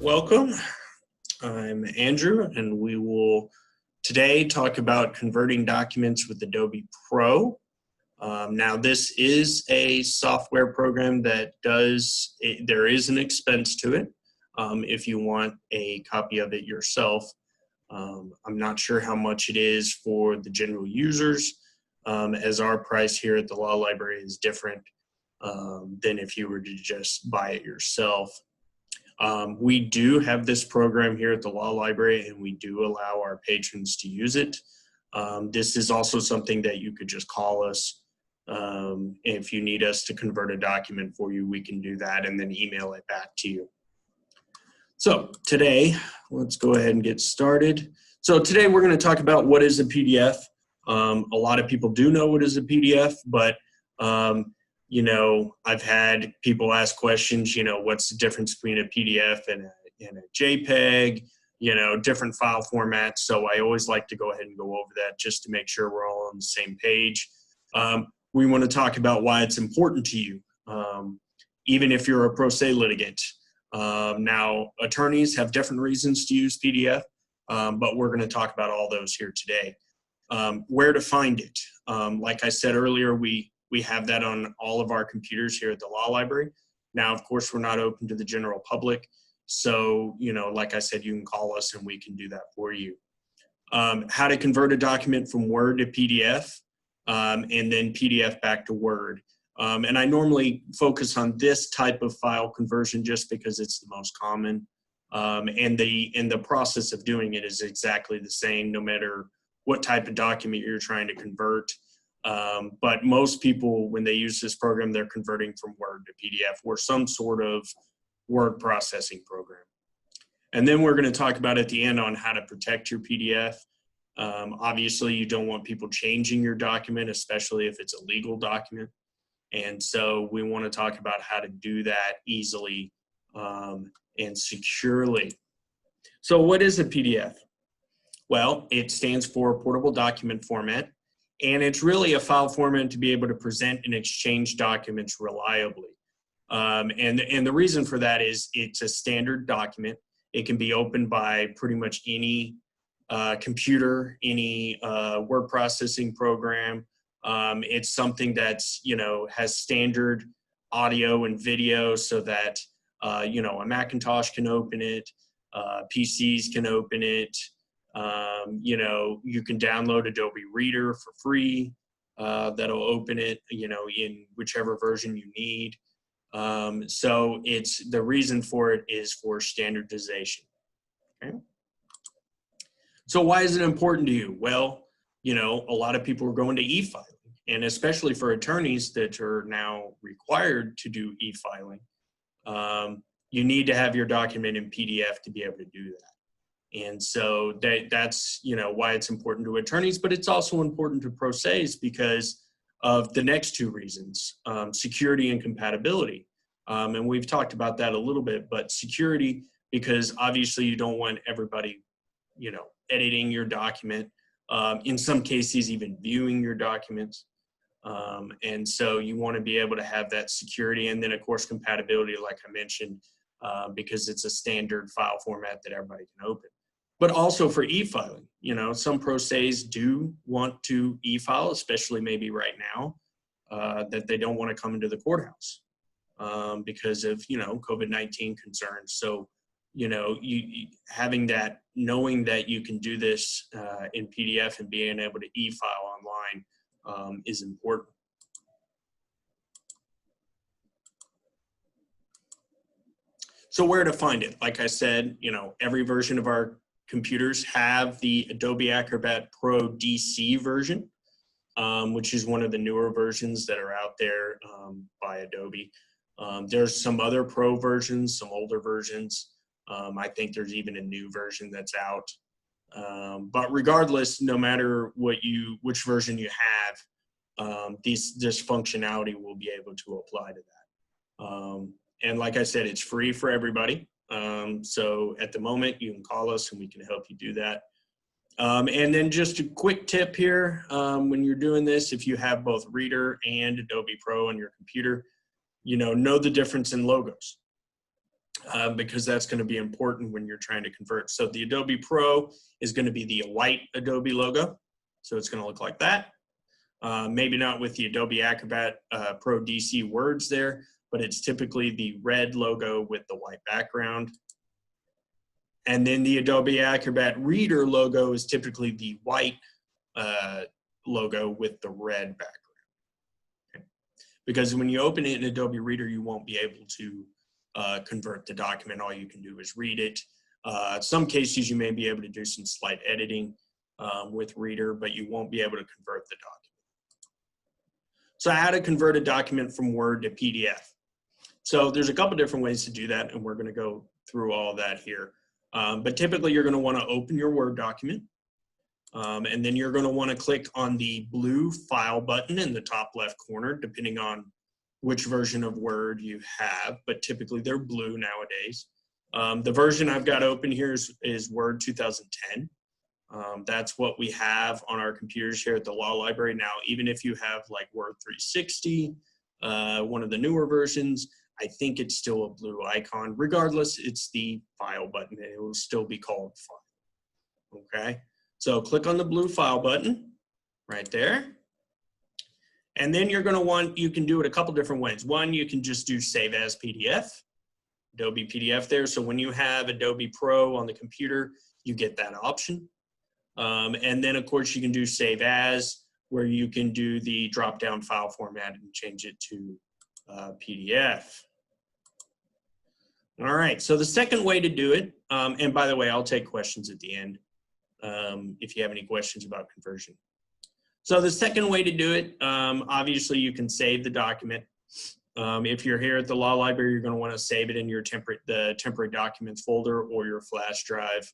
Welcome. I'm Andrew, and we will today talk about converting documents with Adobe Pro. Now, this is a software program that there is an expense to it if you want a copy of it yourself. I'm not sure how much it is for the general users, as our price here at the Law Library is different than if you were to just buy it yourself. We do have this program here at the Law Library, and we do allow our patrons to use it. This is also something that you could just call us. If you need us to convert a document for you, we can do that and then email it back to you. So today, let's go ahead and get started. So today we're going to talk about what is a PDF. A lot of people do know what is a PDF, but you know, I've had people ask questions, you know, what's the difference between a PDF and a JPEG, you know, different file formats. So I always like to go ahead and go over that just to make sure we're all on the same page. We want to talk about why it's important to you, even if you're a pro se litigant. Now, attorneys have different reasons to use PDF, but we're going to talk about all those here today. Where to find it. Like I said earlier, we have that on all of our computers here at the Law Library. Now, of course, we're not open to the general public. So, you know, like I said, you can call us and we can do that for you. How to convert a document from Word to PDF, and then PDF back to Word. And I normally focus on this type of file conversion just because it's the most common. And the process of doing it is exactly the same, no matter what type of document you're trying to convert. But most people, when they use this program, they're converting from Word to PDF or some sort of word processing program. And then we're going to talk about at the end on how to protect your PDF. Obviously, you don't want people changing your document, especially if it's a legal document. And so we want to talk about how to do that easily and securely. So what is a PDF? Well, it stands for Portable Document Format. And it's really a file format to be able to present and exchange documents reliably. And the reason for that is it's a standard document. It can be opened by pretty much any computer, any word processing program. It's something that's, you know, has standard audio and video so that, you know, a Macintosh can open it, PCs can open it. You know, you can download Adobe Reader for free. That'll open it, you know, in whichever version you need. So the reason for it is for standardization. Okay. So why is it important to you? Well, you know, a lot of people are going to e-filing, and especially for attorneys that are now required to do e-filing, you need to have your document in PDF to be able to do that. And so that's, you know, why it's important to attorneys, but it's also important to pro ses because of the next two reasons, security and compatibility. And we've talked about that a little bit, but security, because obviously you don't want everybody, you know, editing your document, in some cases even viewing your documents. And so you want to be able to have that security. And then of course, compatibility, like I mentioned, because it's a standard file format that everybody can open. But also for e-filing, you know, some pro ses do want to e-file, especially maybe right now, that they don't want to come into the courthouse because of, you know, COVID-19 concerns. So, you know, having that, knowing that you can do this in PDF and being able to e-file online is important. So where to find it? Like I said, you know, every version of our computers have the Adobe Acrobat Pro DC version, which is one of the newer versions that are out there by Adobe. There's some other Pro versions, some older versions. I think there's even a new version that's out. But regardless, no matter which version you have, this functionality will be able to apply to that. And like I said, it's free for everybody. So at the moment, you can call us and we can help you do that. And then just a quick tip here, when you're doing this, if you have both Reader and Adobe Pro on your computer, you know the difference in logos. because that's going to be important when you're trying to convert. So the Adobe Pro is going to be the white Adobe logo. So it's going to look like that. Maybe not with the Adobe Acrobat Pro DC words there, but it's typically the red logo with the white background. And then the Adobe Acrobat Reader logo is typically the white logo with the red background. Okay. Because when you open it in Adobe Reader, you won't be able to convert the document. All you can do is read it. Some cases you may be able to do some slight editing with Reader, but you won't be able to convert the document. So how to convert a document from Word to PDF. So there's a couple different ways to do that, and we're going to go through all of that here. But typically you're going to want to open your Word document, and then you're going to want to click on the blue File button in the top left corner, depending on which version of Word you have, but typically they're blue nowadays. The version I've got open here is Word 2010. That's what we have on our computers here at the law library. Now, even if you have like Word 360, one of the newer versions, I think it's still a blue icon. Regardless, it's the File button, and it will still be called File. Okay, so click on the blue File button right there. And then you're going to want, you can do it a couple different ways. One, you can just do Save As PDF, Adobe PDF there. So when you have Adobe Pro on the computer, you get that option. And then, of course, you can do Save As, where you can do the drop-down file format and change it to PDF. All right, so the second way to do it, and by the way, I'll take questions at the end if you have any questions about conversion. So the second way to do it, obviously you can save the document. If you're here at the law library, you're going to want to save it in your temporary documents folder or your flash drive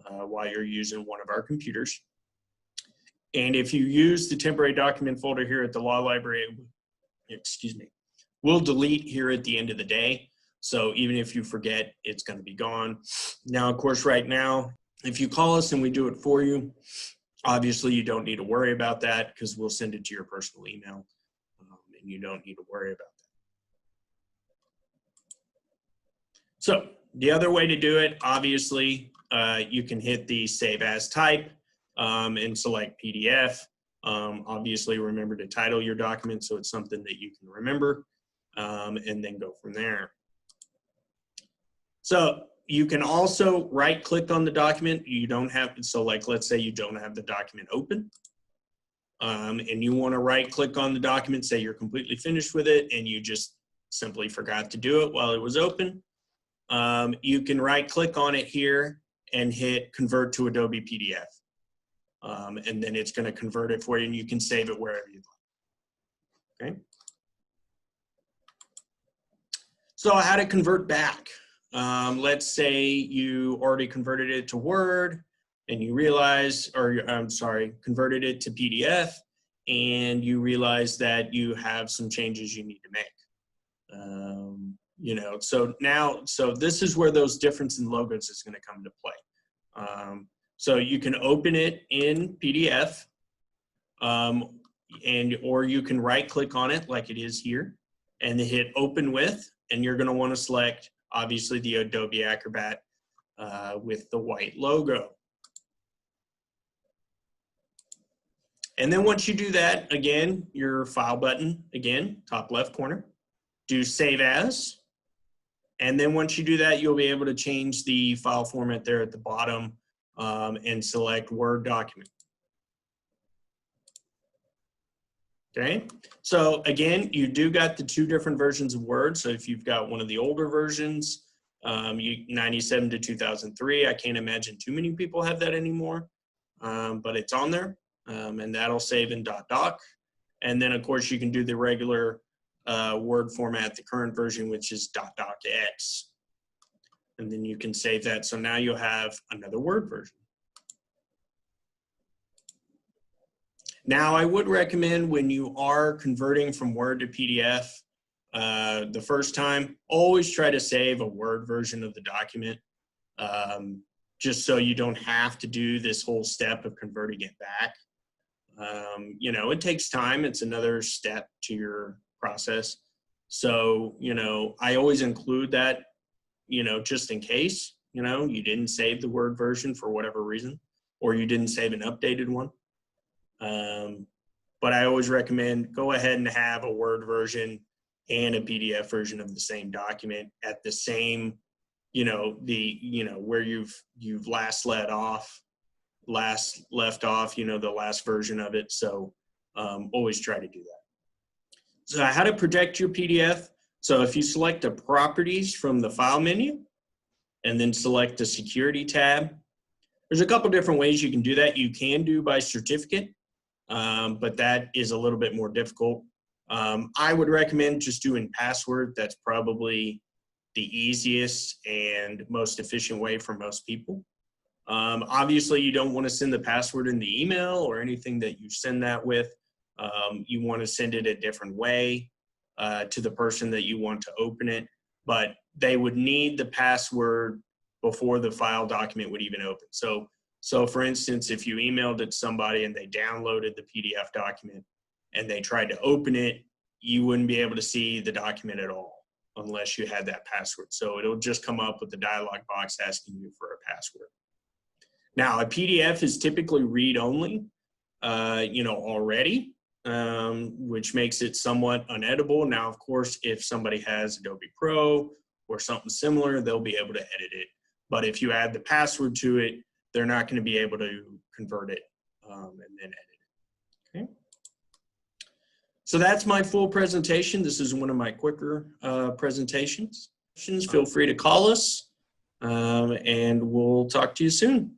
while you're using one of our computers. And if you use the temporary document folder here at the law library, excuse me, we'll delete here at the end of the day. So even if you forget, it's going to be gone. Now, of course, right now, if you call us and we do it for you, obviously you don't need to worry about that because we'll send it to your personal email, and you don't need to worry about that. So the other way to do it, obviously, you can hit the Save As type and select PDF. Obviously, remember to title your document so it's something that you can remember, and then go from there. So you can also right-click on the document. You don't have, so like let's say you don't have the document open, and you want to right-click on the document, say you're completely finished with it, and you just simply forgot to do it while it was open. You can right-click on it here and hit Convert to Adobe PDF. And then it's going to convert it for you, and you can save it wherever you'd like. Okay. So how to convert back. Let's say you already converted it to Word, and you realize, or I'm sorry, converted it to PDF, and you realize that you have some changes you need to make. You know, so now, so this is where those difference in logos is going to come into play. So you can open it in PDF, or you can right-click on it like it is here, and hit Open With, and you're going to want to select, obviously, the Adobe Acrobat with the white logo. And then once you do that, again, your File button, again, top left corner, do Save As. And then once you do that, you'll be able to change the file format there at the bottom and select Word document. Okay, so again, you do got the two different versions of Word. So if you've got one of the older versions, 97 to 2003, I can't imagine too many people have that anymore, but it's on there, and that'll save in .doc. And then, of course, you can do the regular Word format, the current version, which is .docx. And then you can save that. So now you'll have another Word version. Now, I would recommend when you are converting from Word to PDF the first time, always try to save a Word version of the document, just so you don't have to do this whole step of converting it back. You know, it takes time. It's another step to your process. So, you know, I always include that, just in case, you didn't save the Word version for whatever reason, or you didn't save an updated one. But I always recommend go ahead and have a Word version and a PDF version of the same document at the same, where you've last left off, the last version of it. So always try to do that. So how to protect your PDF. So if you select the properties from the file menu and then select the security tab, there's a couple different ways you can do that. You can do by certificate, but that is a little bit more difficult. I would recommend just doing password. That's probably the easiest and most efficient way for most people. Obviously, you don't want to send the password in the email or anything that you send that with. You want to send it a different way to the person that you want to open it, but they would need the password before the file document would even open. So for instance, if you emailed it to somebody and they downloaded the PDF document and they tried to open it, you wouldn't be able to see the document at all unless you had that password. So it'll just come up with the dialog box asking you for a password. Now, a PDF is typically read-only, already, which makes it somewhat uneditable. Now, of course, if somebody has Adobe Pro or something similar, they'll be able to edit it. But if you add the password to it, they're not going to be able to convert it and then edit it. Okay. So that's my full presentation. This is one of my quicker presentations. Feel free to call us, and we'll talk to you soon.